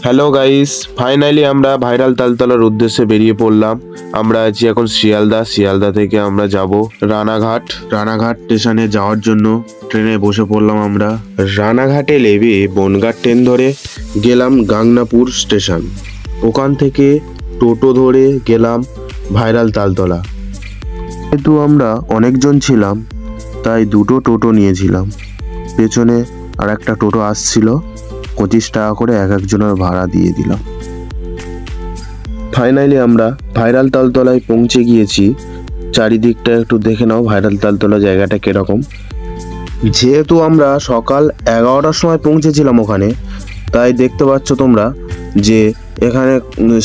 Hello guys, finally আমরা viral তালতলার উদ্দেশ্যে বেরিয়ে পড়লাম। আমরা আছি এখন শিয়ালদা থেকে আমরা যাব রানাঘাট স্টেশনে যাওয়ার জন্য ট্রেনে বসে পড়লাম আমরা। রানাঘাটে নেমে বনগাঁ ট্রেন ধরে গেলাম গাংনাপুর স্টেশন। ওখান থেকে টোটো ধরে গেলাম ভাইরাল তালতলা। যেহেতু আমরা অনেকজন ছিলাম তাই দুটো টোটো নিয়েছিলাম। পেছনে আর একটা টোটো আসছিল, 25 টাকা করে এক একজনের ভাড়া দিয়ে দিলাম। ফাইনালি আমরা ভাইরাল তালতলায় পৌঁছে গিয়েছি। চারিদিকটা একটু দেখে নাও, ভাইরাল তালতলা জায়গাটা কিরকম। যেহেতু আমরা সকাল 11টার সময় পৌঁছেছিলাম ওখানে, তাই দেখতে পাচ্ছ তোমরা যে এখানে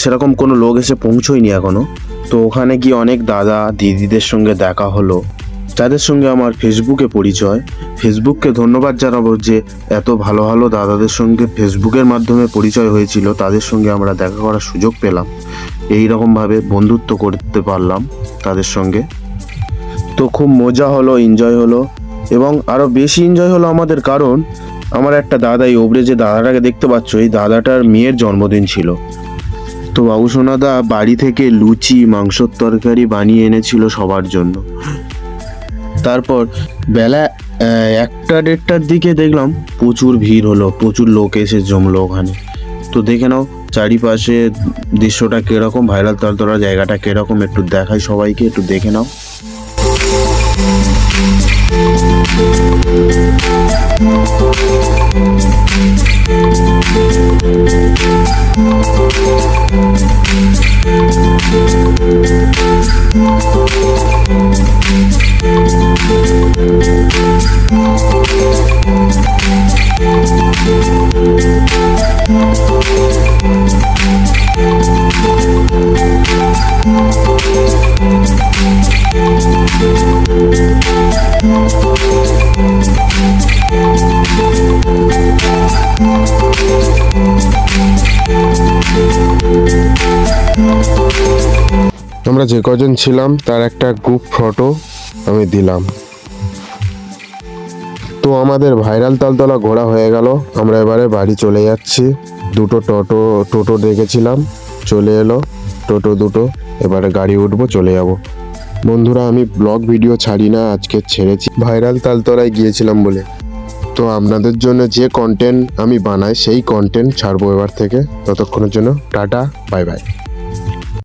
সেরকম কোনো লোক এসে পৌঁছয়নি এখনো। তো ওখানে গিয়ে অনেক দাদা দিদিদের সঙ্গে দেখা হলো, যাদের সঙ্গে আমার ফেসবুকে পরিচয়। ফেসবুককে ধন্যবাদ জানাবো যে এত ভালো ভালো দাদাদের সঙ্গে ফেসবুকের মাধ্যমে পরিচয় হয়েছিল, তাদের সঙ্গে আমরা দেখা করার সুযোগ পেলাম। এই রকমভাবে বন্ধুত্ব করতে পারলাম তাদের সঙ্গে। তো খুব মজা হলো, এনজয় হলো, এবং আরও বেশি এনজয় হলো আমাদের, কারণ আমার একটা দাদা, এই ওপরে যে দাদাটাকে দেখতে পাচ্ছ, এই দাদাটার মেয়ের জন্মদিন ছিল। তো বাবুসোনাদা বাড়ি থেকে লুচি মাংসর তরকারি বানিয়ে এনেছিল সবার জন্য। তারপর বেলা 1টা-1:30টার দিকে দেখলাম প্রচুর ভিড় হলো, প্রচুর লোক এসে জমলো ওখানে। তো দেখে নাও চারিপাশে দৃশ্যটা কিরকম, ভাইরাল তালতলা জায়গাটা কিরকম, একটু দেখাই সবাইকে, একটু দেখে নাও। আমরা যে কজন ছিলাম তার একটা গ্রুপ ফটো আমি দিলাম। তো আমাদের ভাইরাল তালতলা ঘোরা হয়ে গেল, আমরা এবারে বাড়ি চলে যাচ্ছি। দুটো টোটো ডেকেছিলাম, চলে এলো টোটো দুটো, এবারে গাড়ি উঠবো, চলে যাব। বন্ধুরা, আমি ব্লগ ভিডিও ছাড়ি না, আজকে ছেড়েছি ভাইরাল তালতলায় গিয়েছিলাম বলে। তো আপনাদের জন্য যে কন্টেন্ট আমি বানাই সেই কন্টেন্ট ছাড়বো এবার থেকে। ততক্ষণের জন্য টাটা, বাই বাই।